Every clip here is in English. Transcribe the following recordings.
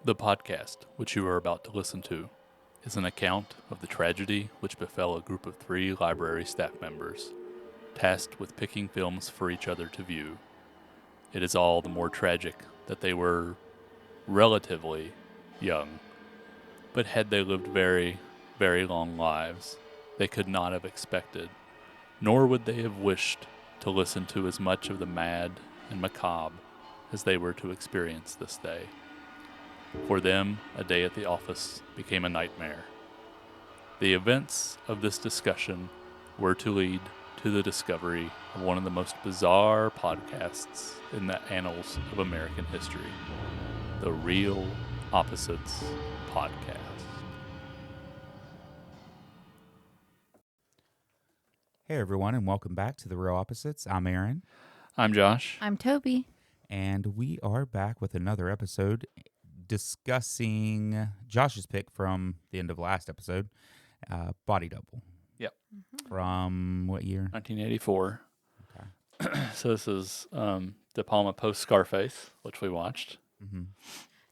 The podcast, which you are about to listen to, is an account of the tragedy which befell a group of 3 library staff members, tasked with picking films for each other to view. It is all the more tragic that they were relatively young, but had they lived very, very long lives, they could not have expected, nor would they have wished, to listen to as much of the mad and macabre as they were to experience this day. For them, a day at the office became a nightmare. The events of this discussion were to lead to the discovery of one of the most bizarre podcasts in the annals of American history, the Real Opposites Podcast. Hey everyone, and welcome back to The Real Opposites. I'm Aaron, I'm Josh. I'm Toby. and we are back with another episode discussing Josh's pick from the end of last episode, Body Double. Yep. From what year? 1984. Okay. So this is De Palma post Scarface, which we watched. Mm-hmm.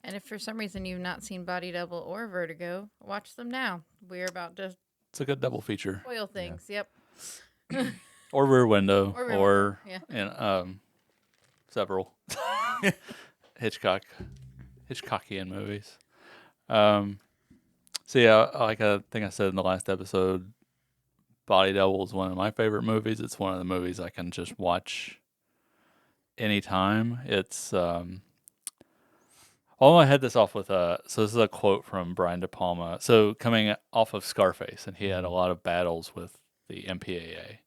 And if for some reason you've not seen Body Double or Vertigo, watch them now. We're about to It's a good double feature. spoil things. Yep. Or Rear Window, Or Rear or Window, yeah. and several Hitchcockian movies. So yeah, like I think I said in the last episode, Body Double is one of my favorite movies. It's one of the movies I can just watch anytime. It's I had this off with so this is a quote from Brian De Palma. So coming off of Scarface, and he had a lot of battles with the MPAA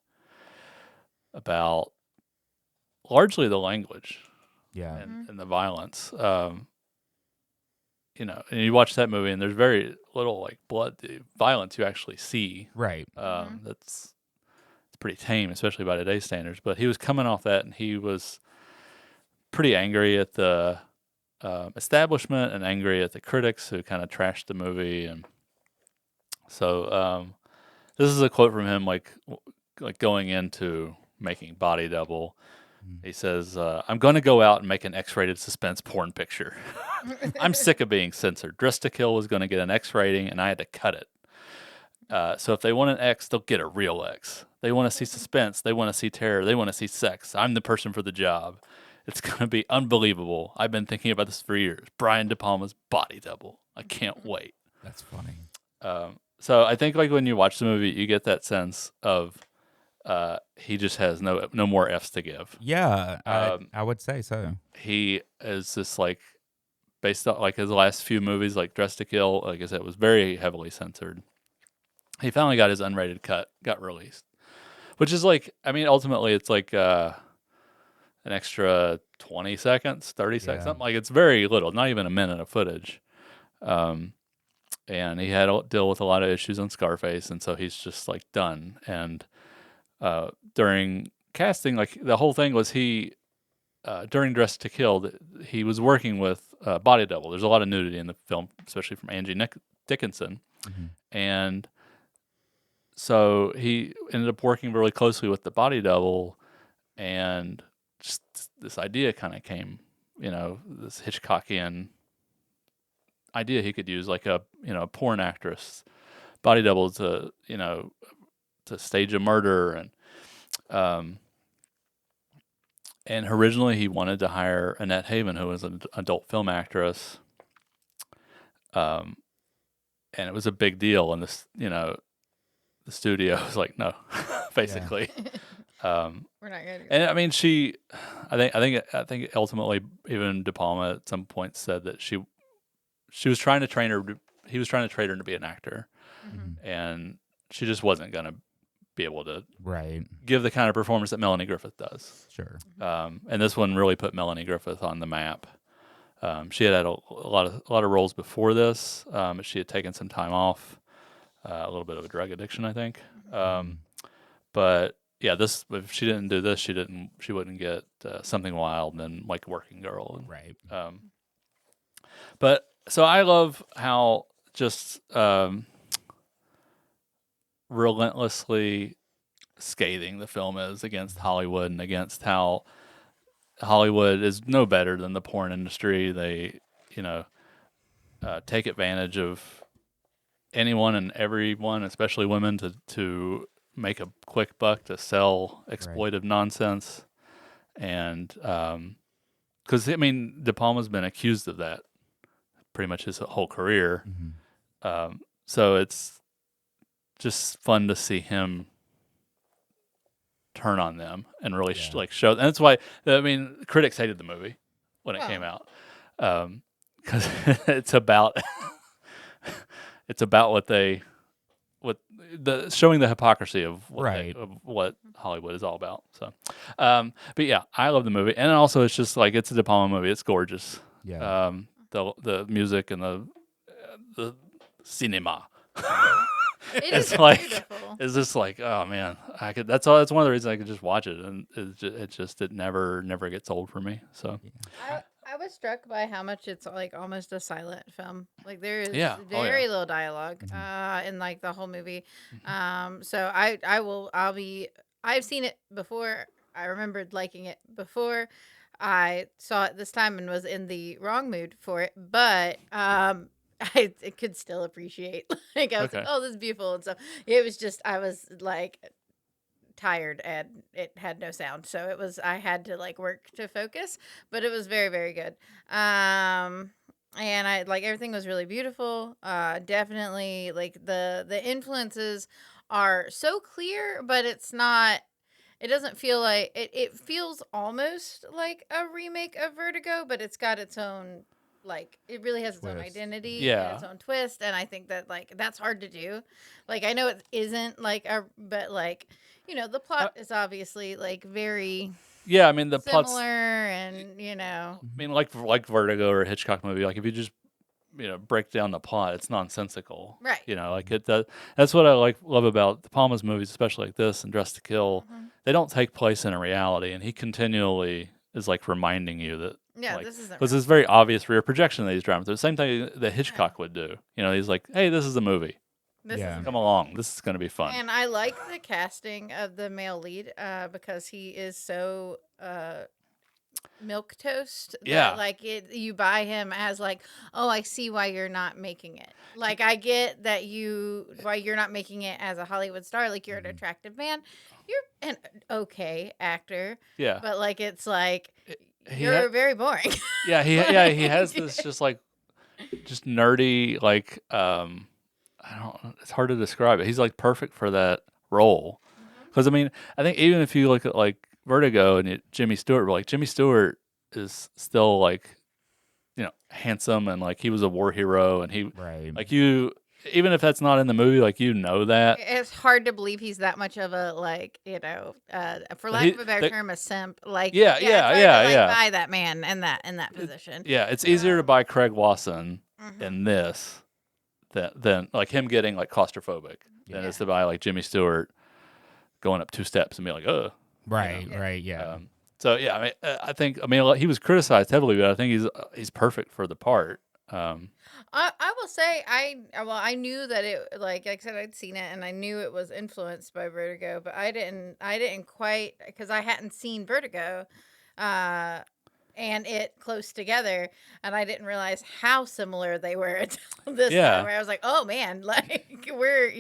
about largely the language Yeah. and the violence. And you watch that movie, and there's very little like blood, violence you actually see. Right. It's pretty tame, especially by today's standards. But he was coming off that, and he was pretty angry at the establishment and angry at the critics who kind of trashed the movie. And so this is a quote from him, like going into making Body Double. He says, "I'm going to go out and make an X-rated suspense porn picture. I'm sick of being censored. Dress to Kill was going to get an X rating, and I had to cut it. So if they want an X, they'll get a real X. They want to see suspense. They want to see terror. They want to see sex. I'm the person for the job. It's going to be unbelievable. I've been thinking about this for years. Brian De Palma's Body Double. I can't wait." That's funny. So I think like when you watch the movie, you get that sense of he just has no more Fs to give. Yeah, I would say so. He is just like, based on like his last few movies, like Dress to Kill, like I said, was very heavily censored. He finally got his unrated cut, got released, which is like, I mean, ultimately it's like an extra 20 seconds, 30 seconds, Yeah. something like, it's very little, not even a minute of footage. And he had to deal with a lot of issues on Scarface, and so he's just like done. And during casting, like the whole thing was during Dress to Kill, he was working with Body Double. There's a lot of nudity in the film, especially from Angie Dickinson. Mhm. And so he ended up working really closely with the Body Double, and just this idea kind of came, this Hitchcockian idea he could use, like a porn actress Body Double to stage a murder. And originally he wanted to hire Annette Haven, who was an adult film actress. And it was a big deal. And the studio was like, no, basically. We're not going to. And I mean, I think ultimately even De Palma at some point said that she was trying to train her. He was trying to train her to be an actor, and she just wasn't going to be able to give the kind of performance that Melanie Griffith does. Sure. And this one really put Melanie Griffith on the map. She had a lot of roles before this. But she had taken some time off, a little bit of a drug addiction, I think. But yeah, if she didn't do this, she wouldn't get Something Wild and then like Working Girl. Right. But so I love how just relentlessly scathing the film is against Hollywood and against how Hollywood is no better than the porn industry. They, take advantage of anyone and everyone, especially women, to make a quick buck, to sell exploitive nonsense. And because, I mean, De Palma's been accused of that pretty much his whole career. So it's just fun to see him turn on them and really show. And that's why, I mean, critics hated the movie when it came out. Because it's about showing the hypocrisy of what Hollywood is all about. So, but yeah, I love the movie, and also it's just like it's a De Palma movie. It's gorgeous. Yeah. The music and the cinema. It It's is like beautiful. it's just like, oh man, I could. That's all. That's one of the reasons I could just watch it, and it never gets old for me. So. I was struck by how much it's like almost a silent film. Like there is very little dialogue in like the whole movie. So I've seen it before. I remembered liking it before. I saw it this time and was in the wrong mood for it, but I could still appreciate. Like I was like, oh, this is beautiful and stuff. It was just I was like tired and it had no sound, so I had to like work to focus, but it was very, very good. And I like everything was really beautiful. Definitely like the influences are so clear, but it doesn't feel like it feels almost like a remake of Vertigo, but it's got its own, like it really has its own identity and its own twist, and I think that like that's hard to do. Like I know it isn't like but like, you know, the plot is obviously like very I mean the similar, plot's, and I mean like Vertigo or a Hitchcock movie, like if you just break down the plot, it's nonsensical, right. Like that's what I love about De Palma's movies, especially like this and Dressed to Kill. They don't take place in a reality, and he continually is like reminding you that This isn't because it's very obvious rear projection that he's driving through. The same thing that Hitchcock would do. He's like, hey, this is a movie. Come along. This is going to be fun. And I like the casting of the male lead because he is so milquetoast. That, like you buy him as like, oh, I see why you're not making it. Like I get that why you're not making it as a Hollywood star. Like you're an attractive man. You're an okay actor. Yeah. But like it's like you're very boring. He has this just nerdy like I don't. It's hard to describe it. He's like perfect for that role. Because I mean, I think even if you look at like Vertigo and Jimmy Stewart, like Jimmy Stewart is still like, handsome and like he was a war hero and he like even if that's not in the movie, like that. It's hard to believe he's that much of a like, for lack of a better term, a simp. Like buy that man in that position. It's easier to buy Craig Wasson in this than like him getting like claustrophobic than it's to buy like Jimmy Stewart going up 2 steps and be like, oh, so I mean, I think he was criticized heavily, but I think he's perfect for the part. I will say I knew that it like I said I'd seen it and I knew it was influenced by Vertigo, but I didn't quite, because I hadn't seen Vertigo. And it close together, and I didn't realize how similar they were until this time. Where I was like, "Oh man, like we're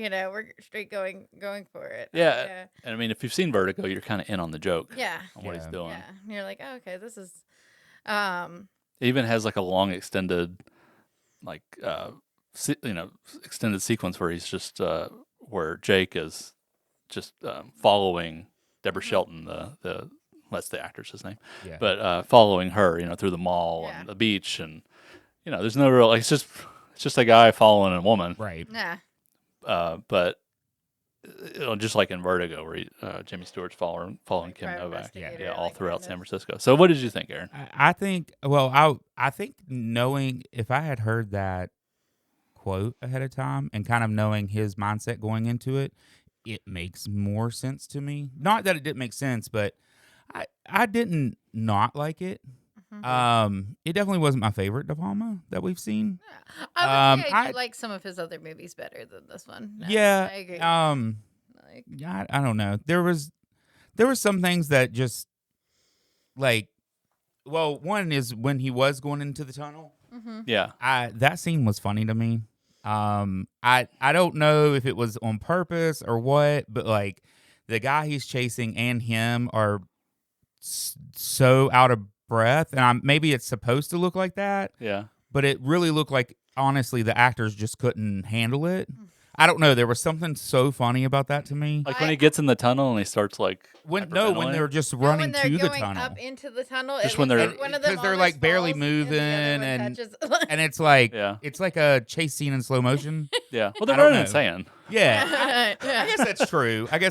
straight going for it." And I mean, if you've seen Vertigo, you're kind of in on the joke. On what he's doing. Yeah, and you're like, "Oh, okay, this is." It even has like a long extended, like extended sequence where he's just where Jake is just following Deborah Shelton, the that's the actor's his name, but following her, through the mall and the beach, and there's no real, like, it's just a guy following a woman, right? Yeah. But just like in Vertigo, where Jimmy Stewart's following Kim Novak, all throughout San Francisco. So, what did you think, Aaron? I think, I think knowing, if I had heard that quote ahead of time and kind of knowing his mindset going into it, it makes more sense to me. Not that it didn't make sense, but I didn't not like it. It definitely wasn't my favorite De Palma that we've seen. I would say I do like some of his other movies better than this one. No, I agree. I don't know. There was some things that just like, well, one is when he was going into the tunnel Yeah. That scene was funny to me. I don't know if it was on purpose or what, but like the guy he's chasing and him are so out of breath, and maybe it's supposed to look like that, Yeah. but it really looked like honestly the actors just couldn't handle it. I don't know. There was something so funny about that to me. Like when he gets in the tunnel and he starts like When hyperventilating? they're just No, running when they're to the going tunnel. up into the tunnel, Just it when looks they're- like one of them Because they're, almost like, barely falls, and the other moving one and- touches. And it's like Yeah. it's like a chase scene in slow motion. Yeah. Well, I they're don't running know. insane. Yeah. I guess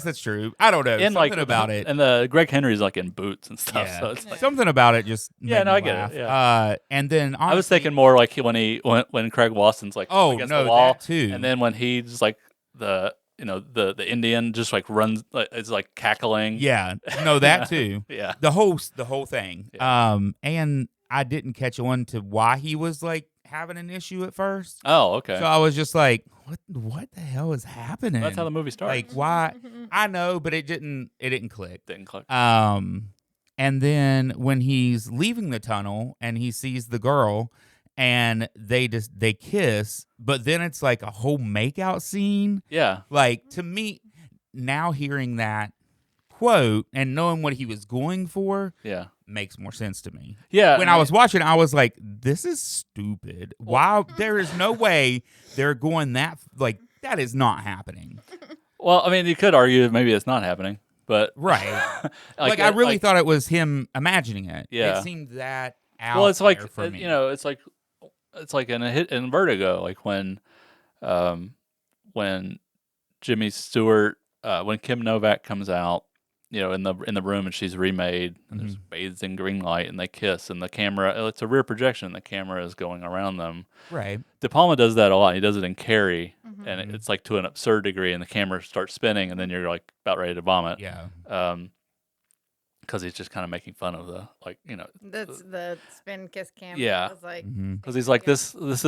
that's true. I don't know. And Something like about it. And the Greg Henry's like in boots and stuff. Yeah. So it's like, Something about it just Yeah, made no, me I get it, laugh. yeah. And then I was thinking more like when Craig Watson's like Oh, against no, the wall, that too. and then when he just like the Indian just like runs, like, it's like cackling. yeah, no, that too. Yeah. The whole thing. Yeah. And I didn't catch on to why he was like having an issue at first. Oh, okay. So I was just like, what the hell is happening? That's how the movie starts. Like why? I know, but it didn't click. Didn't click. And then when he's leaving the tunnel and he sees the girl and they kiss, but then it's like a whole makeout scene. Yeah. Like to me, now hearing that quote and knowing what he was going for Yeah. makes more sense to me. Yeah. When I was watching, I was like, this is stupid. Why? There is no way they're going that, like, that is not happening. Well, I mean, you could argue maybe it's not happening, but Right. like I really thought it was him imagining it. Yeah. It seemed that out well, it's like there for me. it's like in Vertigo, like when Jimmy Stewart, when Kim Novak comes out, in the room and she's remade and there's bathed in green light and they kiss and the camera, it's a rear projection and the camera is going around them. Right. De Palma does that a lot. He does it in Carrie, and it's like to an absurd degree, and the camera starts spinning, and then you're like about ready to vomit. Yeah. Because he's just kind of making fun of the That's the spin kiss cam. Yeah. I was like, because he's like this is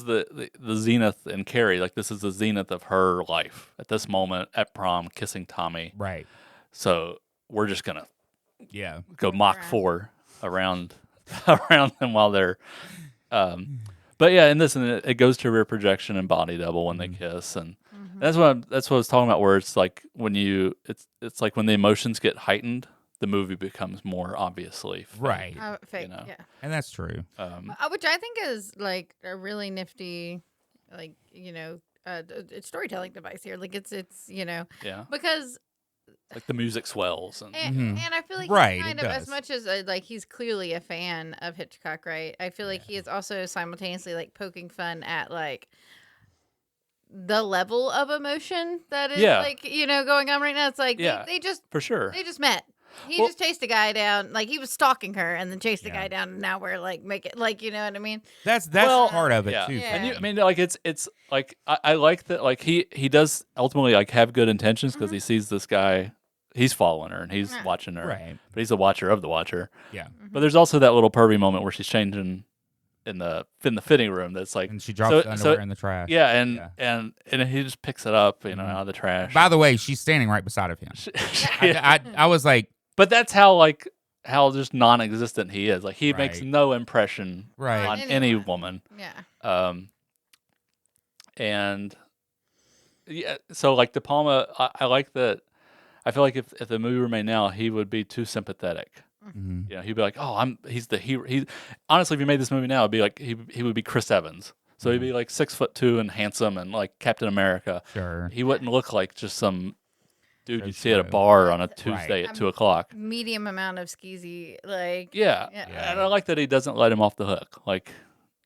the zenith in Carrie, like this is the zenith of her life at this moment at prom, kissing Tommy. Right. So we're just gonna go Look Mach around. 4 around them while they're. But yeah, in this, and it goes to rear projection and body double when they kiss, and that's what I was talking about. Where it's like when it's like when the emotions get heightened, the movie becomes more obviously fake, Right. fake, know. yeah. And that's true. Which I think is like a really nifty, like it's storytelling device here. Like it's yeah, because like the music swells and and I feel like Right, he's kind it of does. as much as like he's clearly a fan of Hitchcock, right? I feel like he is also simultaneously like poking fun at like the level of emotion that is like going on right now. It's like they just for sure. they just met. He just chased a guy down, like he was stalking her, and then chased the guy down. And now we're like make it like you know what I mean? That's Well, part of it yeah. too. Yeah. And I mean, like it's like I like that. Like he does ultimately like have good intentions because he sees this guy, he's following her and he's watching her, Right. but he's the watcher of the watcher. Yeah. But there's also that little pervy moment where she's changing in the fitting room. That's like, And she drops the underwear in the trash. yeah, and he just picks it up, out of the trash. By the way, she's standing right beside of him. I was like, but that's how just non-existent he is. Like he makes Right. no impression Right. on On any anyone. woman. Yeah. And yeah, so like De Palma, I like that. I feel like if the movie were made now, he would be too sympathetic. He'd be like, "Oh, he's the hero." He honestly, if you made this movie now, it'd be like he would be Chris Evans. So he'd be like 6'2" and handsome and like Captain America. sure. He wouldn't look like just some dude you So see at a true. bar on a Tuesday at 2:00. Medium amount of skeezy, like Yeah. Yeah. And I like that he doesn't let him off the hook. Like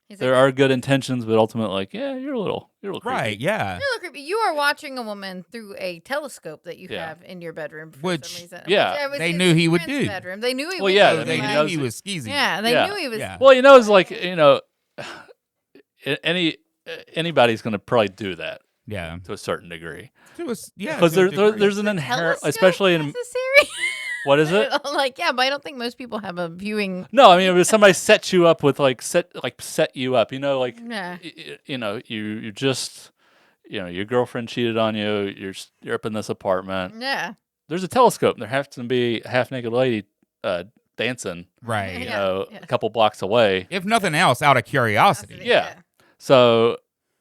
he's there like, are good intentions, but ultimately, like, yeah, you're a little creepy. Right. Yeah. "You're a little creepy. You are watching a woman through a telescope that you Yeah. have in your bedroom for Which- some reason. yeah, Which was they his knew he would friend's do. Bedroom. They knew he Well, would yeah, do So they that. knew knows he it. was skeezy. Yeah, they Yeah. knew he was. Yeah. Well, like, anybody's going to probably do that Yeah. to a certain degree. Yeah. Because to a degree. there's an inherent, Telescope especially in, necessary. what is it? Like, yeah, but I don't think most people have a viewing. No, I mean, if somebody sets you up with set you up, like, Yeah. you just, your girlfriend cheated on you, you're up in this apartment. Yeah. There's a telescope, and there happens to be a half-naked lady dancing, Right. you Yeah, know, yeah. a couple blocks away. If nothing else, out of curiosity. Yeah. So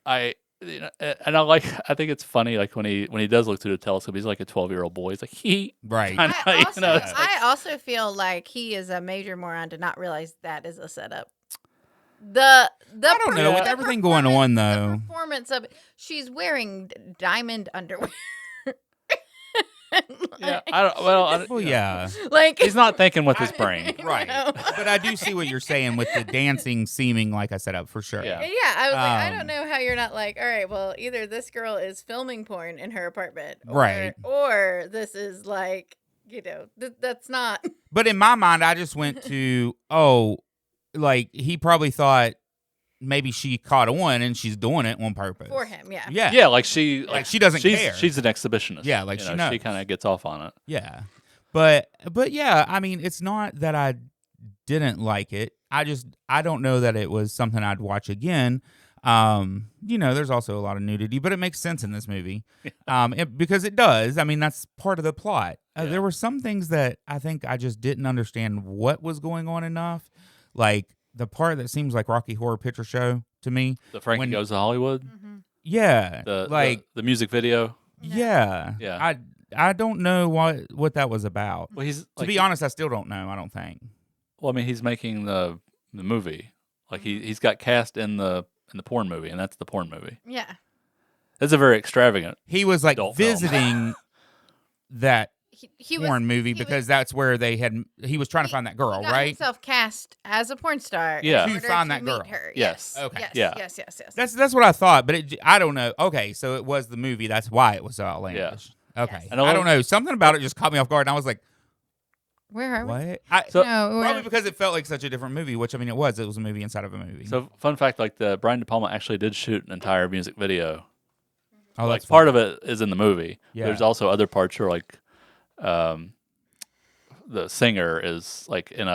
I, you know, and I think it's funny, like when he does look through the telescope, he's like a 12-year-old boy. He's like, Right. kinda, I also, you know, it's like, I also feel like he is a major moron to not realize that is a setup. The I don't know, with the everything going on, though. the performance of it, she's wearing diamond underwear. yeah, I don't, well, Well, you know, yeah. Like he's not thinking with his brain. Right. know. But I do see what you're saying with the dancing seeming like a setup for sure. Yeah. Yeah, I was like, I don't Um, know how you're not like, all right, well, either this girl is filming porn in her apartment, Right. or this is like, that's not. But in my mind, I just went to, like he probably thought maybe she caught on and she's doing it on purpose. For him, yeah. Yeah. Yeah, like she doesn't she's, care. She's an exhibitionist. Yeah, like you she know, knows. she kind of gets off on it. Yeah. But yeah, I mean, it's not that I didn't like it. I don't know that it was something I'd watch again. You know, there's also a lot of nudity, but it makes sense in this movie. Because it does. I mean, that's part of the plot. Yeah. There were some things that I think I just didn't understand what was going on enough. Like the part that seems like Rocky Horror Picture Show to me. The Frankie When- Goes to Hollywood, Yeah. the music video. Yeah. Yeah. I don't know what that was about. Well, he's To be honest, I still don't know. I don't think. well, I mean, he's making the movie. Like he's got cast in the porn movie, and that's the porn movie. Yeah. It's a very extravagant. He was like Adult film. visiting that He porn movie he because was- that's where he was trying to find that girl, he got right? himself cast as a porn star. Yeah. in To order find that meet girl. Her. Yes. Okay. Yes. Yeah. Yes. That's what I thought, but I don't know. Okay, so it was the movie. That's why it was so outlandish. Okay, Yes. And I don't know. Something about it just caught me off guard, and I was like, Where are we? "What?" So- No, Probably because it felt like such a different movie, which I mean, it was. It was a movie inside of a movie. So, fun fact: like the Brian De Palma actually did shoot an entire music video. oh, Like that's part of it is in the movie. Yeah. There's also other parts where like, the singer is like in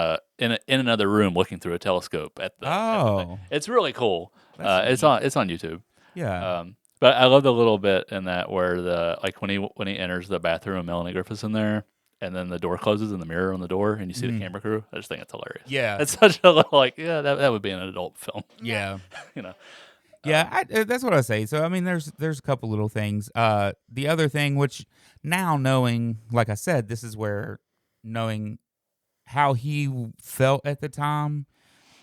another room looking through a telescope at the. at the thing. Oh, It's really cool. That's It's on YouTube. yeah. But I love the little bit in that where the like when he enters the bathroom and Melanie Griffith's in there, and then the door closes and the mirror on the door, and you see the camera crew. I just think it's hilarious. Yeah. It's such a little like that would be an adult film, Yeah. you know. Yeah, that's what I say. So I mean, there's a couple little things. The other thing, which now knowing, like I said, this is where knowing how he felt at the time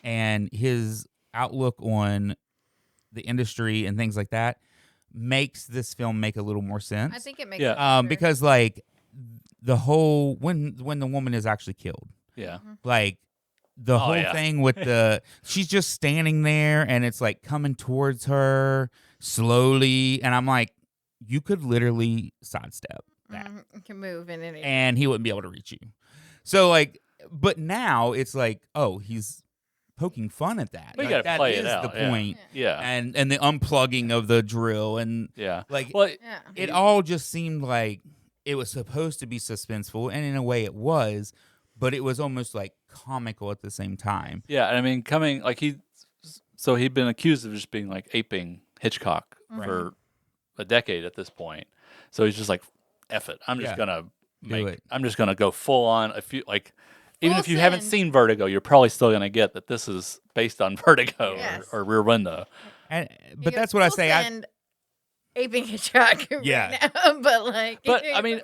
and his outlook on the industry and things like that makes this film make a little more sense. I think it makes Yeah. it better. Because like the whole when the woman is actually killed, Yeah. like the whole yeah. thing with she's just standing there and it's like coming towards her slowly, and I'm like, you could literally sidestep that It can move in any. and he wouldn't be able to reach you. So like, but now it's like, oh, he's poking fun at that. But you Like, gotta play it that is out, the yeah. point. Yeah. And the unplugging of the drill and Yeah. like Well, Yeah. it all just seemed like it was supposed to be suspenseful, and in a way it was, but it was almost like comical at the same time. yeah. I mean, coming like he'd been accused of just being like aping Hitchcock for a decade at this point. So he's just like, F it. I'm just Yeah. gonna Do it. I'm just gonna go full on. If you like, even Full if you haven't send. seen Vertigo, you're probably still gonna get that this is based on Vertigo Yes. or Rear Window. And You but go that's what I full say. send aping Hitchcock. Yeah. Right now, but like. But I mean,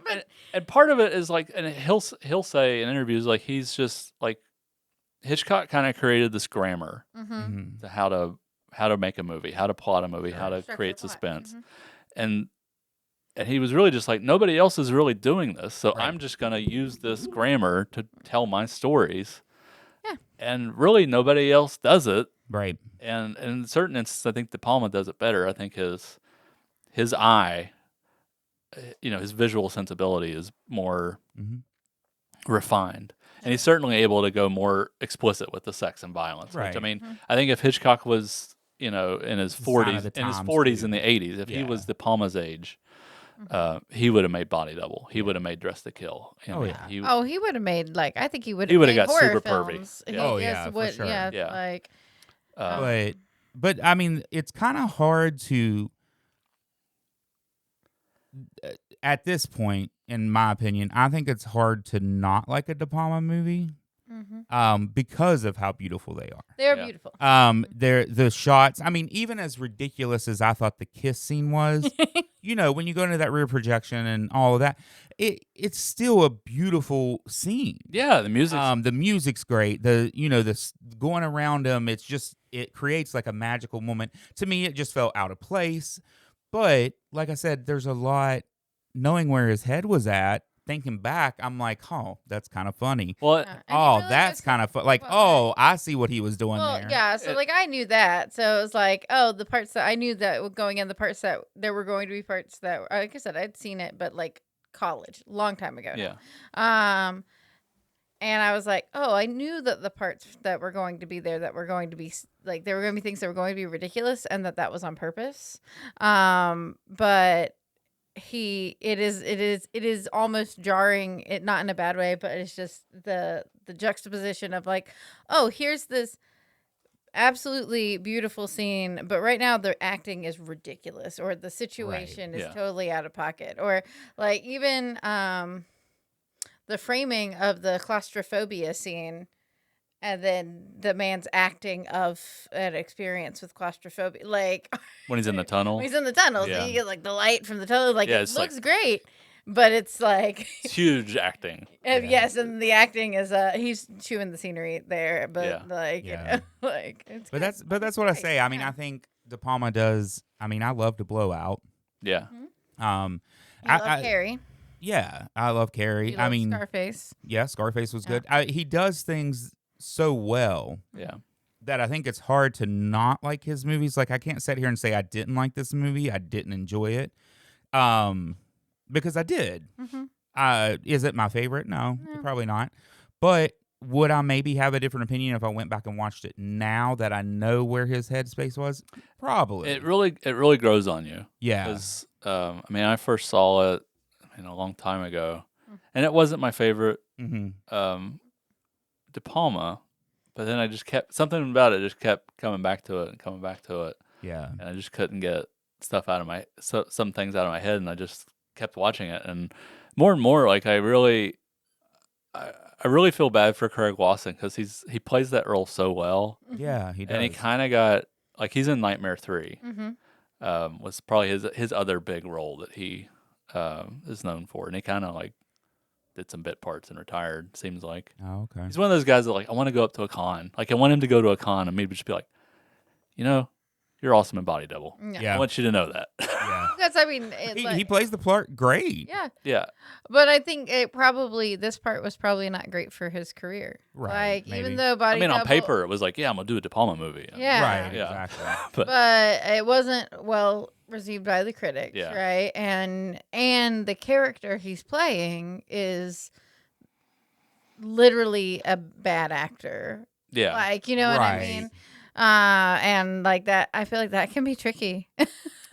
and part of it is like, and he'll say in interviews like he's just like Hitchcock kind of created this grammar Mhm. to how to make a movie, how to plot a movie, how to Structure create plot. suspense, Mhm. and he was really just like nobody else is really doing this, so Right. I'm just gonna use this grammar to tell my stories. Yeah. And really nobody else does it. Right. And in certain instances, I think De Palma does it better. I think his eye, his visual sensibility is more Mhm. refined, and he's certainly able to go more explicit with the sex and violence. Which I Right. mean, I think if Hitchcock was, in his Sign of 40s, the in his times, 40s too. in the 80s, if he Yeah. was De Palma's age, he would have made Body Double. He would have made Dress to Kill. Oh, yeah. He would have made I think he would have. He would've made got horror super pervy. films. Yeah. He Oh, just yeah, for would- sure. Yeah, Yeah. like. But I mean, it's kind of hard to at this point, in my opinion, I think it's hard to not like a De Palma movie. because of how beautiful they are. They're Yeah. beautiful. They're the shots. I mean, even as ridiculous as I thought the kiss scene was, when you go into that rear projection and all of that, it's still a beautiful scene. Yeah, the music. The music's great. The going around them, it creates like a magical moment. To me, it just felt out of place. But like I said, there's a lot. Knowing where his head was at, thinking back, I'm like, oh, that's kind of funny. well, And he Oh, really that's was- kind of fun. Like, well, I see what he was doing Well, there. yeah. So, like, I knew that. So it was like, the parts that I knew that were going in, the parts that there were going to be parts that, like I said, I'd seen it, but like college, long time ago. yeah. Now. And I was like, I knew that the parts that were going to be there, that were going to be like, there were going to be things that were going to be ridiculous, and that was on purpose. But it is almost jarring, it not in a bad way, but it's just the juxtaposition of like, here's this absolutely beautiful scene, but right now the acting is ridiculous, or the situation is Yeah. totally out of pocket, or like even the framing of the claustrophobia scene, and then the man's acting of an experience with claustrophobia, like When he's in the tunnel, when he's in the tunnels, Yeah. and you get like the light from the tunnel, like Yeah, it it's looks like- great, but it's like it's huge acting. yes, and the acting is he's chewing the scenery there, but Yeah. like Yeah. like it's But good. that's what I great, say. I mean, yeah. I think De Palma does. I mean, I love to blow out. Yeah, You I love Carrie. yeah, I love Carrie. You I love mean, Scarface. yeah, Scarface was Yeah. good. He does things so well yeah. that I think it's hard to not like his movies. Like, I can't sit here and say I didn't like this movie. I didn't enjoy it. Because I did. Is it my favorite? No, probably not. But would I maybe have a different opinion if I went back and watched it now that I know where his headspace was? Probably. It really grows on you. Yeah. Because I mean, I first saw it a long time ago, and it wasn't my favorite Mm-hmm. De Palma, but then I just kept something about it just kept coming back to it and coming back to it, Yeah. and I just couldn't get stuff out of some things out of my head, and I just kept watching it, and more like I really feel bad for Craig Wasson because he plays that role so well, Yeah, he does. and he kind of got like he's in Nightmare 3, Mm-hmm. was probably his other big role that he is known for, and he kind of like did some bit parts and retired. Seems like Oh, okay. he's one of those guys that like I want to go up to a con, like I want him to go to a con and maybe just be like, you're awesome in Body Double. Yeah. I want you to know that. Yeah. Because I mean, He plays the part great. yeah, Yeah, but I think this part was probably not great for his career. Right, Like maybe. even though Body I mean on Double- paper it was like, I'm gonna do a De Palma movie. yeah, Right, Yeah. exactly. but it wasn't well received by the critics, Yeah. right? And the character he's playing is literally a bad actor. Yeah, Like, you know what I Right. mean? And like that, I feel like that can be tricky,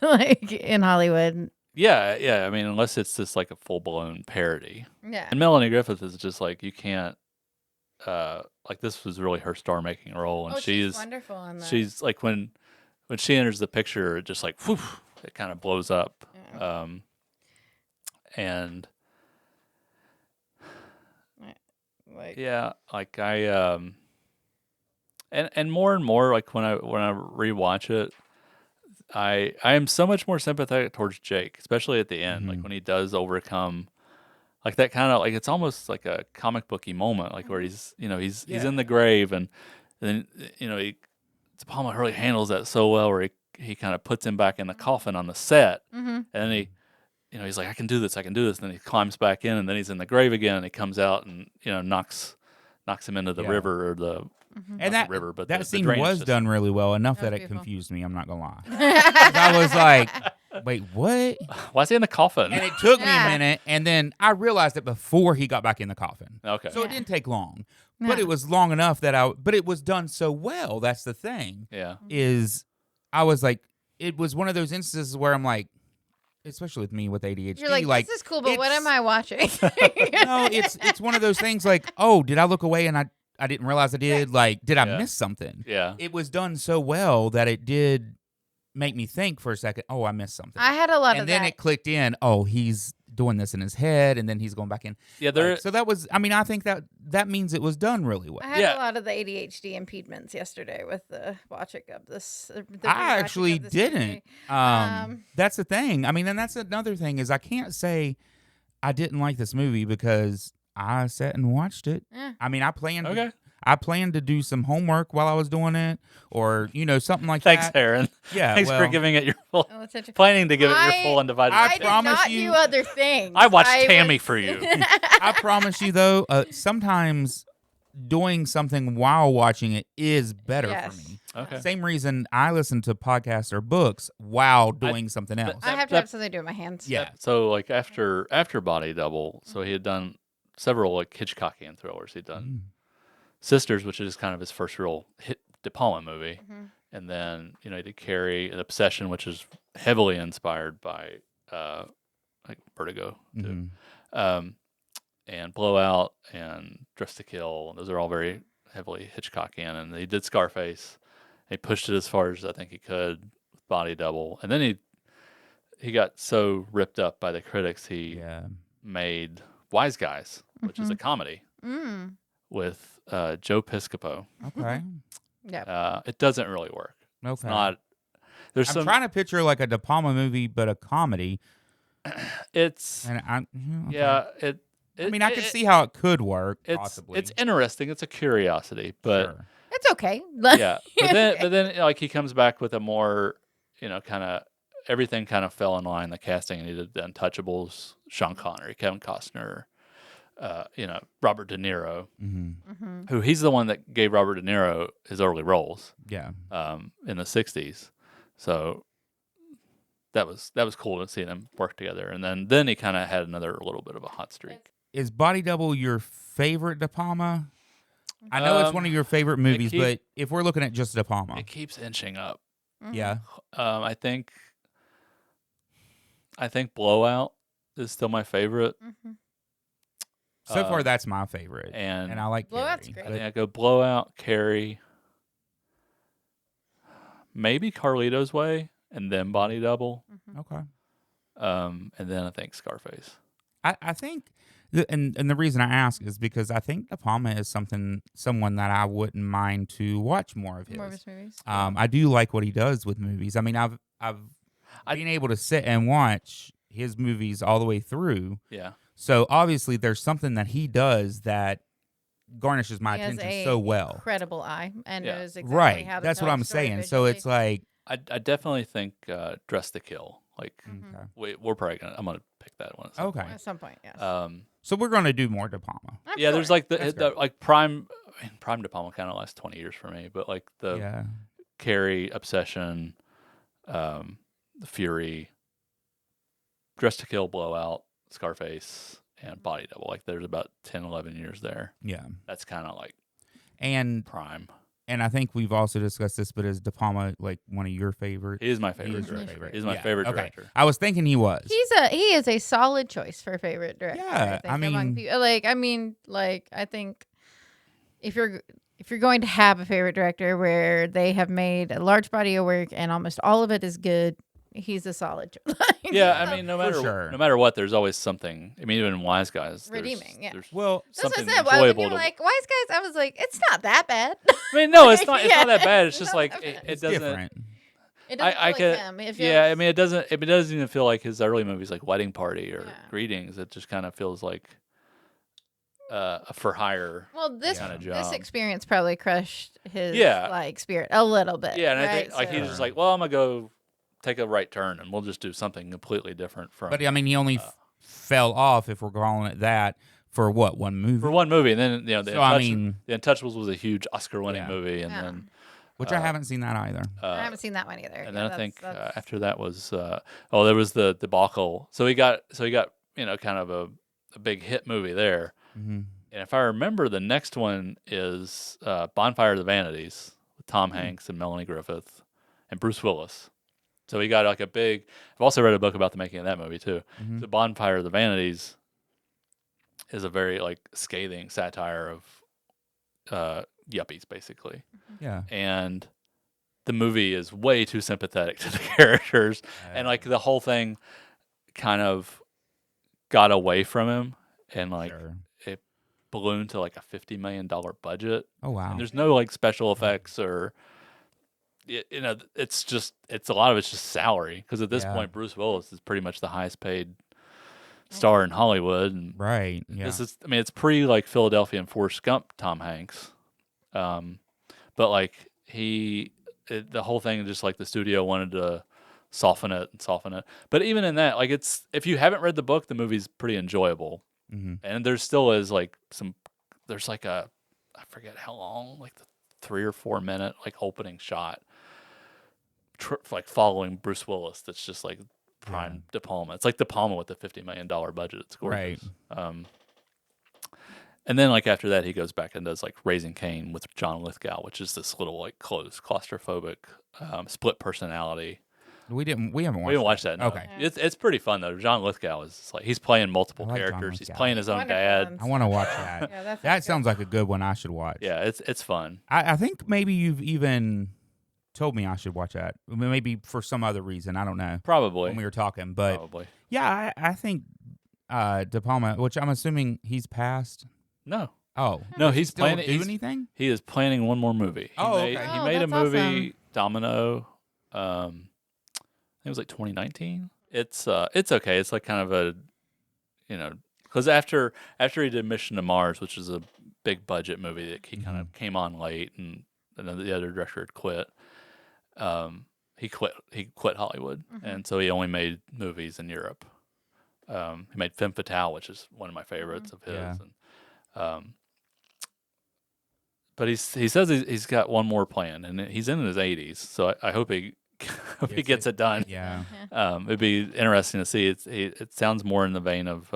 like in Hollywood. yeah. I mean, unless it's just like a full blown parody. Yeah. And Melanie Griffith is just like you can't. Like this was really her star making role, and Oh, she's wonderful in that. she's like when she enters the picture, it just like whew, it kind of blows up. Yeah. And Like, yeah, like I and more like when I rewatch it, I am so much more sympathetic towards Jake, especially at the end, like when he does overcome like that kind of like it's almost like a comic booky moment, like where he's he's in the grave and then De Palma really handles that so well where he kind of puts him back in the coffin on the set and then he's like I can do this and then he climbs back in and then he's in the grave again and he comes out and knocks him into the Yeah. river or the And not the river, but that the scene drainage was system. done really well, enough That that was it beautiful. confused me. I'm not gonna lie. 'Cause I was like, "Wait, what?" Why is he in the coffin? And it took me Yeah. a minute, and then I realized it before he got back in the coffin. Okay. So it Yeah. didn't take long, but Yeah. it was long enough that but it was done so well. That's the thing. Yeah. Is I was like, it was one of those instances where I'm like, especially with me with ADHD, you're like, this is cool, but what it's- am I watching? No, it's one of those things like, oh, did I look away and I didn't realize I did? Like, did I Yeah. miss something? Yeah. It was done so well that it did make me think for a second, oh, I missed something. I had a lot and of then that. it clicked in, oh, he's doing this in his head, and then he's going back in. Yeah, there. So that was. I mean, I think that means it was done really well. I had Yeah. a lot of the ADHD impediments yesterday with the watching of this. The I rewatching actually of this didn't. movie. That's the thing. I mean, and that's another thing is I can't say I didn't like this movie because I sat and watched it. Yeah. I mean, I planned. Okay. I planned to do some homework while I was doing it, or something like Thanks, that. Aaron. Yeah, Thanks for well, giving it your full. Oh, attention. Planning to give it your I- full undivided I I attention. did promise not you- do other things. I watched Tammy was- for you. I promise you though, sometimes doing something while watching it is better Yes. for me. Okay. Same reason I listen to podcasts or books while doing something else. I have to have something to do with my hands. Yeah. So like after Body Double, so he had done several like Hitchcockian thrillers. He'd done Sisters, which is kind of his first real hit De Palma movie, and then he did Carrie and Obsession, which is heavily inspired by like Vertigo too. And Blowout and Dress to Kill. Those are all very heavily Hitchcockian. And he did Scarface. He pushed it as far as I think he could with Body Double. And then he got so ripped up by the critics, he made Wise Guys, which is a comedy with Joe Piscopo. Okay. Yeah. It doesn't really work. Okay. It's not. There's I'm some. trying to picture like a De Palma movie, but a comedy. It's And okay. yeah. I mean, I could see how it could work. It's possibly. it's interesting. It's a curiosity, but. Sure. It's okay. Yeah, but then like he comes back with a more, kind of everything kind of fell in line. The casting, and he did the Untouchables, Sean Connery, Kevin Costner, Robert De Niro, who he's the one that gave Robert De Niro his early roles, Yeah. in the '60s. So that was cool to see them work together. And then he kind of had another little bit of a hot streak. Is Body Double your favorite De Palma? I know it's one of your favorite movies, but if we're looking at just De Palma, It keeps inching up. yeah. I think Blowout is still my favorite. So far, that's my favorite, and I like Blowout's Carrie, great. I think I go Blowout, Carrie, maybe Carlito's Way, and then Body Double, Okay. and then I think Scarface. I think, and the reason I ask is because I think De Palma is someone that I wouldn't mind to watch more of his. More of his movies. I do like what he does with movies. I mean, I've been able to sit and watch his movies all the way through. Yeah. So obviously, there's something that he does that garnishes my He has attention a so well. incredible eye and Yeah. knows exactly Right. how to That's tell what a I'm story saying. So it's visually. like, I definitely think Dress to Kill. Like okay. we're probably I'm gonna pick that one. Okay. At some point, yes. So we're going to do more De Palma. I'm Yeah, there's sure. like the like Prime. I mean, Prime De Palma kind of lasts 20 years for me, but like the Yeah. Carrie, Obsession, The Fury, Dress to Kill, Blowout, Scarface, and Body Double. Like there's about 10, 11 years there. Yeah. That's kind of like And prime. I think we've also discussed this, but is De Palma like one of your favorites? He is my He favorite is your director. favorite. He's my Yeah, favorite okay. director. I was thinking he was. He is a solid choice for favorite director. Yeah, I I think, among mean- people. I think if you're going to have a favorite director where they have made a large body of work and almost all of it is good, he's a solid choice. Yeah, I mean, no matter sure. no matter what, there's always something. I mean, even in Wise Guys, there's, Redeeming, yeah. There's well, That's what I something said. When enjoyable you were to. like Wise Guys, I was like, it's not that bad. I mean, no, it's not. It's Yeah. not that bad. It's just It's like not that it bad. it's doesn't. different. It doesn't I feel like could. him. It Yeah, I feels- mean, it doesn't. It doesn't even feel like his early movies, like Wedding Party or Yeah. Greetings. It just kind of feels like a for hire. Well, this kinda this job. experience probably crushed his Yeah. like spirit a little bit. Yeah, and I right? think like he's So- just like, well, I'm gonna go take a right turn, and we'll just do something completely different from. But I mean, he only fell off, if we're calling it that, for what, one movie? for one movie, and then the So, I mean- The Untouchables was a huge Oscar-winning Yeah. movie, and Yeah. then Which I haven't seen that either. I haven't seen that one either. and Yeah, then I think that's- after that was there was the debacle. So he got kind of a big hit movie there. Mm-hmm. And if I remember, the next one is Bonfire of the Vanities with Tom Hmm. Hanks and Melanie Griffith and Bruce Willis. So he got like a big. I've also read a book about the making of that movie too. Mhm. The Bonfire of the Vanities is a very like scathing satire of yuppies, basically, Yeah. and the movie is way too sympathetic to the characters, and like the whole thing kind of got away from him and like Sure. it ballooned to like a $50 million budget. Oh wow. And there's no like special effects or you know, it's a lot of it's just salary because at this Yeah. point Bruce Willis is pretty much the highest paid star in Hollywood, and Right. Yeah. this is I mean it's pre like Philadelphia and Forrest Gump Tom Hanks, but like the whole thing just like the studio wanted to soften it, but even in that like it's if you haven't read the book the movie's pretty enjoyable, and there still is like there's like a I forget how long like the 3 or 4 minute like opening shot like following Bruce Willis that's just like prime De Palma. It's like De Palma with the $50 million budget. It's gorgeous. Right. And then like after that he goes back and does like Raising Cain with John Lithgow, which is this little like closed claustrophobic split personality. We haven't watched. We haven't watched that. No. Okay. It's pretty fun though. John Lithgow is like he's playing multiple I like John characters. He's Lithgow. playing his own Wonderful dad. ones. I want to watch that. Yeah, that That sounds sounds like a good one I should watch. Yeah, it's fun. I think maybe you've even told me I should watch that. I mean, maybe for some other reason. I don't know. Probably. When we were talking, but Probably. yeah, I think De Palma, which I'm assuming he's passed. No. Oh No, does he he's still planning. do He anything? is planning one more movie. Oh, He okay. made a that's movie, awesome. Domino. I think it was like 2019. It's okay. It's like kind of a, you know, because after he did Mission to Mars, which is a big budget movie that he kind of came on late, and then the other director had quit. He quit Hollywood, and so he only made movies in Europe. He made Femme Fatale, which is one of my favorites of his. Yeah. And, but he says he's got one more plan, and he's in his 80s, so I hope he gets it done. Yeah. It'd be interesting to see. It sounds more in the vein of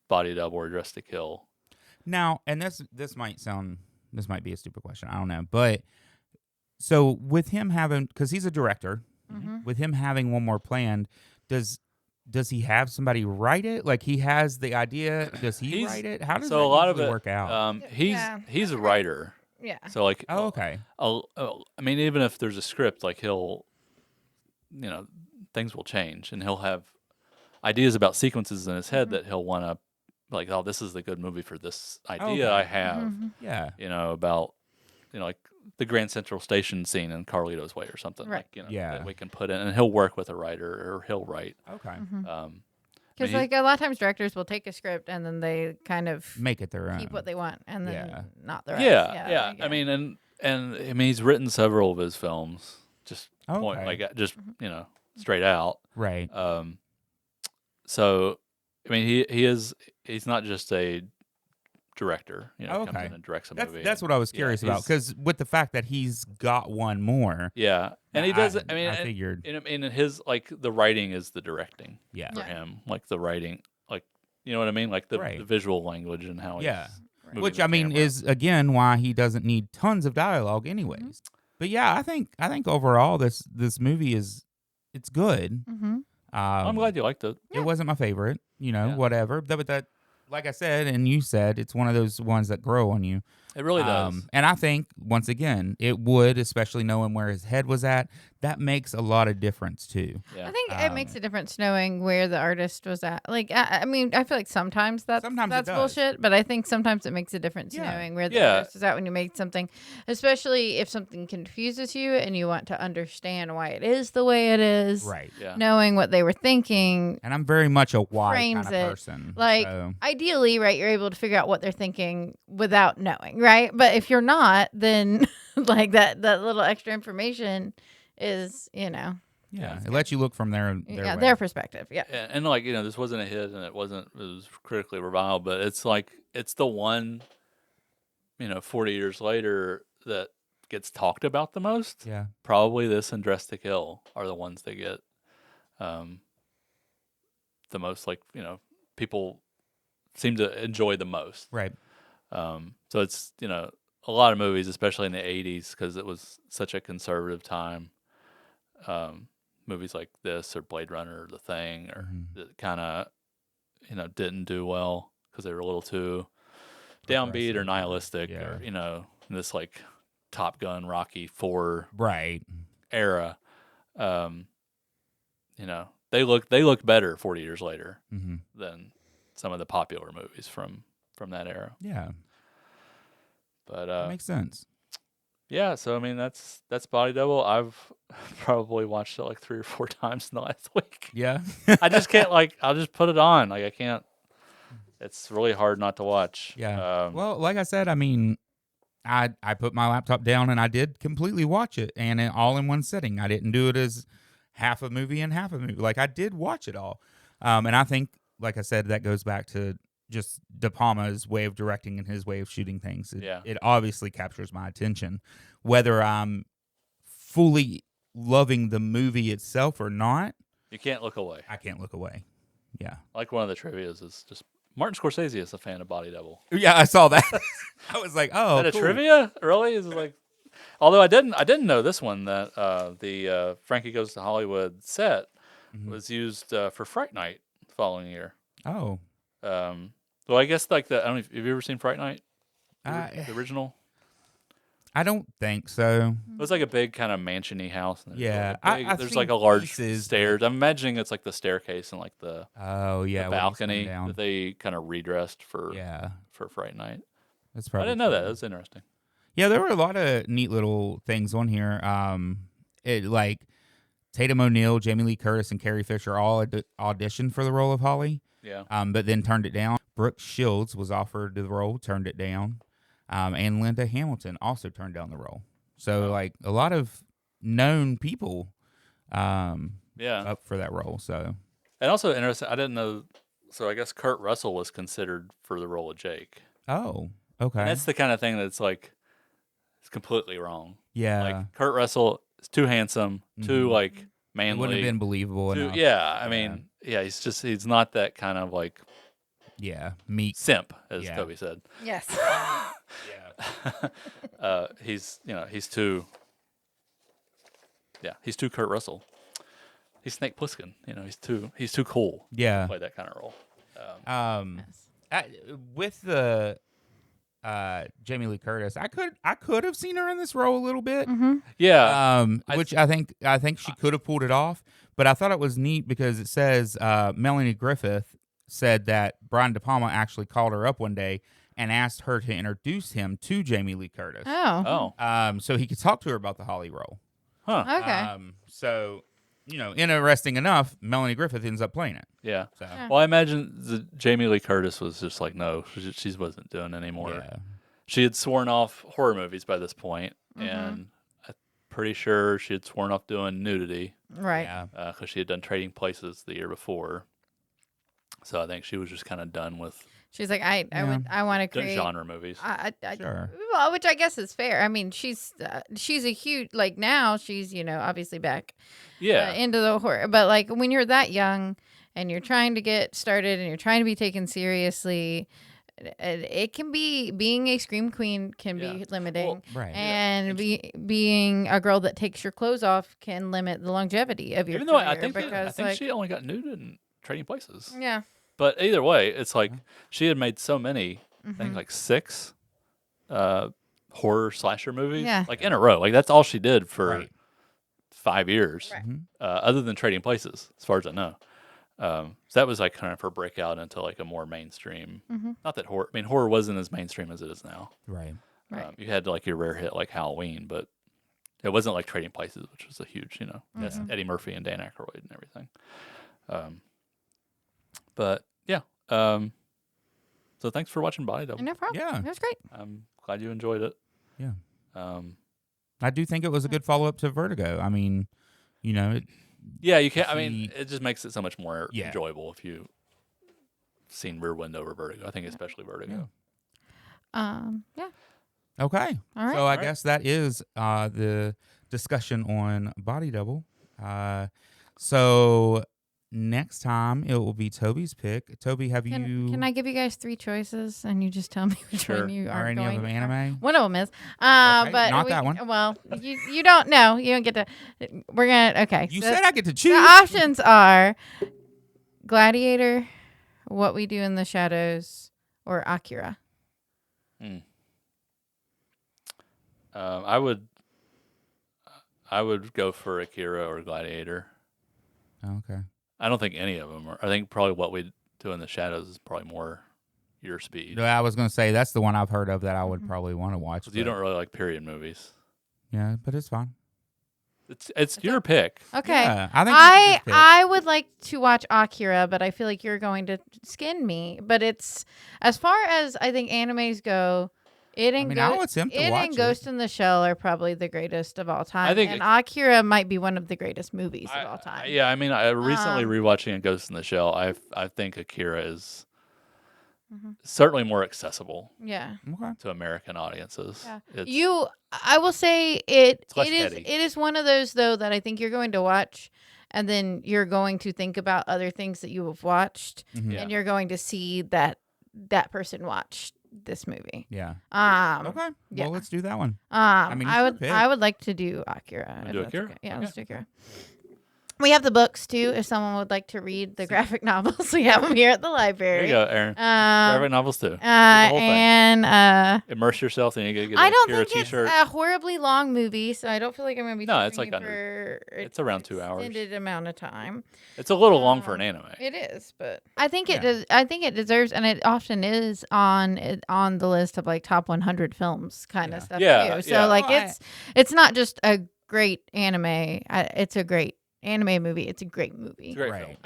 Body Double or Dress to Kill. Now, and this might be a stupid question. I don't know, but so with him having, because he's a director, with him having one more planned, does he have somebody write it? Like he has the idea, does he write it? How does So that a lot of usually it work out? He's a writer. Yeah. So like, Oh, okay. I mean, even if there's a script, like he'll, you know, things will change, and he'll have ideas about sequences in his head that he'll want to, like, oh, this is the good movie for this idea Okay. I have. Yeah. You know, about, you know, like the Grand Central Station scene in Carlito's Way or something, Right. like, you know, Yeah. that we can put in, and he'll work with a writer or he'll write. Okay. Because like a lot of times directors will take a script and then they kind of Make it their own. keep what they want and then Yeah. not the rest. Yeah. I mean, and I mean, he's written several of his films, just point, Okay. like just you know, straight out. Right. So, I mean, he's not just a director, you know, comes Okay. in and directs a movie. That's what I was Yeah, curious about, he's- because with the fact that he's got one more. Yeah, and he does. I mean, I figured. in his like the writing is the directing Yeah. for him, like the writing, like you know what I mean, like the Right. visual language and how Yeah. he's moving Which the I mean camera. is again why he doesn't need tons of dialogue anyways. But yeah, I think overall this movie it's good. I'm glad you liked it. It wasn't my favorite, you know, Yeah. whatever. But that, like I said, and you said, it's one of those ones that grow on you. It really does. And I think, once again, it would, especially knowing where his head was at, that makes a lot of difference too. Yeah. I think it makes a difference knowing where the artist was at. Like, I mean, I feel like sometimes Sometimes it that's does. bullshit, but I think sometimes it makes a difference Yeah. knowing where the Yeah. artist is at when you make something, especially if something confuses you and you want to understand why it is the way it is. Right. Yeah. Knowing what they were thinking. And I'm very much a why Frames kind of it. person. Like, so, ideally, right, you're able to figure out what they're thinking without knowing, right? But if you're not, then like that little extra information is, you know, yeah, it lets you look from their yeah, way. their perspective. Yeah. And like you know, this wasn't a hit, and it was critically reviled, but it's like it's the one, you know, 40 years later that gets talked about the most. Yeah. Probably this and Dress to Kill are the ones that get the most, like, you know, people seem to enjoy the most. Right. So it's, you know, a lot of movies, especially in the 80s, because it was such a conservative time. Movies like this or Blade Runner or The Thing or that kind of, you know, didn't do well because they were a little too downbeat or Progressive. nihilistic Yeah. or, you know, this like Top Gun, Rocky 4 Right. era. You know, they look better 40 years later Mm-hmm. than some of the popular movies from that era. Yeah, But that makes sense. yeah, so I mean that's Body Double. I've probably watched it like 3 or 4 times in the last week. Yeah. I just can't I'll just put it on. Like I can't. It's really hard not to watch. Yeah. Well, like I said, I mean, I put my laptop down and I did completely watch it, and all in one sitting. I didn't do it as half a movie and half a movie. Like I did watch it all, and I think, like I said, that goes back to just De Palma's way of directing and his way of shooting things. It obviously captures my attention, whether I'm fully loving the movie itself or not. You can't look away. I can't look away. Yeah. Like one of the trivias is just Martin Scorsese is a fan of Body Double. Yeah, I saw that. I was like, oh, Is that cool. a trivia? Really? Is it like? Although I didn't know this one that the Frankie Goes to Hollywood set was used for Fright Night the following year. Oh. Well, I guess like the I don't know. Have you ever seen Fright Night? The original. I don't think so. It was like a big kind of mansion-y house. And Yeah, there's like a large stairs. I'm imagining it's like the staircase and like the the balcony that they kind of redressed for Fright Night. That's I probably. didn't know that. That's interesting. Yeah, there were a lot of neat little things on here. It like Tatum O'Neal, Jamie Lee Curtis, and Carrie Fisher all auditioned for the role of Holly. Yeah. But then turned it down. Brooke Shields was offered the role, turned it down. And Linda Hamilton also turned down the role. So like a lot of known people up for that role. So and also interesting, I didn't know. So I guess Kurt Russell was considered for the role of Jake. Oh, okay. And that's the kind of thing that's like it's completely wrong. Yeah. Like Kurt Russell is too handsome, too like manly. It wouldn't have been believable enough. Yeah, I mean, he's not that kind of like meek simp, as Toby said. Yes. He's too Kurt Russell. He's Snake Plissken. He's too cool. Yeah. To play that kind of role. With the Jamie Lee Curtis, I could have seen her in this role a little bit. Yeah. Which I think she could have pulled it off, but I thought it was neat because it says Melanie Griffith said that Brian De Palma actually called her up one day and asked her to introduce him to Jamie Lee Curtis. Oh. So he could talk to her about the Holly role. Huh. Okay. So, interesting enough, Melanie Griffith ends up playing it. Yeah. So. Well, I imagine Jamie Lee Curtis was just like, no, she wasn't doing anymore. Yeah. She had sworn off horror movies by this point, and I'm pretty sure she had sworn off doing nudity. Right. Yeah. Because she had done Trading Places the year before. So I think she was just kind of done with She's like, I want to create genre movies. Sure. Well, which I guess is fair. I mean, she's a huge, like, now she's obviously back into the horror, but like when you're that young and you're trying to get started and you're trying to be taken seriously, it can be, being a scream queen can be limiting. Well, right. And being a girl that takes your clothes off can limit the longevity of your Even career. though I think like, she only got nude in Trading Places. Yeah. But either way, it's like she had made so many, I think like 6 horror slasher movies, like in a row. Like that's all she did for 5 years, other than Trading Places, as far as I know. So that was like kind of her breakout into like a more mainstream. Not that horror. I mean, horror wasn't as mainstream as it is now. Right. You had like your rare hit like Halloween, but it wasn't like Trading Places, which was a huge, that's Eddie Murphy and Dan Aykroyd and everything. But yeah. So thanks for watching Body Double. No problem. Yeah. It was great. I'm glad you enjoyed it. Yeah. I do think it was a good follow up to Vertigo. I mean, yeah, you can't. I mean, it just makes it so much more Yeah. enjoyable if you've seen Rear Window or Vertigo. I think especially Vertigo. Yeah. Okay. All right. So I guess that is the discussion on Body Double. So next time it will be Toby's pick. Toby, have you? Can I give you guys 3 choices and you just tell me which one you are are any going of them to? anime? One of them is. Okay, But not that one. Well, you don't know. You don't get to. We're gonna. Okay. You so said I get to the choose. options are Gladiator, What We Do in the Shadows, or Akira. I would go for Akira or Gladiator. Oh, okay. I don't think any of them are. I think probably What We Two in the Shadows is probably more your speed. No, I was going to say that's the one I've heard of that I would probably want to watch. Because you don't really like period movies. Yeah, but it's fine. It's your pick. Okay. Yeah, I think you should just pick. I would like to watch Akira, but I feel like you're going to skin me. But it's as far as I think animes go, it and I would attempt to it watch and it. Ghost in the Shell are probably the greatest of all time. I think and Akira might be one of the greatest movies of all time. Yeah, I mean, I recently rewatching A Ghost in the Shell. I think Akira is certainly more accessible Yeah. Okay. to American audiences. Yeah. I will say it less is heady. it is one of those though that I think you're going to watch and then you're going to think about other things that you have watched Mhm. and you're going to see that person watched this movie. Yeah. Okay. Okay. Yeah. Well, let's do that one. I it's your pick. would like to do Akira. Wanna if do that's Akira? okay. Yeah, Okay. let's do Akira. We have the books too. If someone would like to read the graphic novels, we have them here at the There library. you go, Aaron. Graphic novels too. Read the whole thing. And Immerse yourself, and you get a I don't Akira think it's t-shirt. a horribly long movie, so I don't feel like I'm going to be. No, it's touring like it for it's around 2 hours. Extended amount of time. It's a little long for an anime. It is, but I think it Yeah. does. I think it deserves, and it often is on the list of like top 100 films kind of stuff Yeah, too. So yeah. like Well, it's not just a great anime. It's a great anime movie. It's a great movie. It's a great Right. film.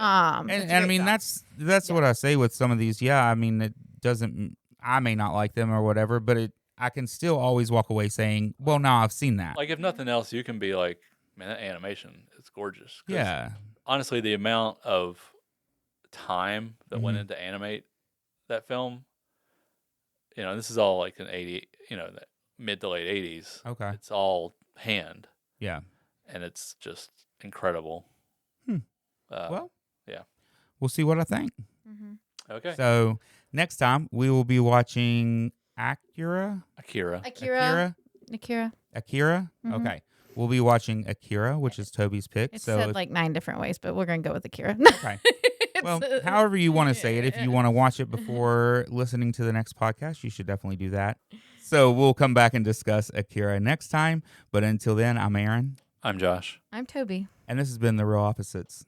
And it's a I great mean, film. that's what I say with some of these. Yeah, I mean, it doesn't. I may not like them or whatever, but I can still always walk away saying, "Well, no, I've seen that." Like if nothing else, you can be like, man, that animation is gorgeous. 'Cause Yeah. honestly, the amount of time that went Mhm. into animate that film, this is all like an 80, the mid to late 80s. Okay. It's all hand, Yeah. and it's just incredible. Hmm. Well, We'll see what I think. Mhm. okay. So next time we will be watching Akira. Akira. Akira. Akira. Mhm. Okay. We'll be watching Akira, which is Toby's pick. It's so said like 9 different ways, but we're gonna go with Akira. okay. Well, however you want to say it. If you want to watch it before listening to the next podcast, you should definitely do that. So we'll come back and discuss Akira next time. But until then, I'm Aaron. I'm Josh. I'm Toby. And this has been The Real Opposites.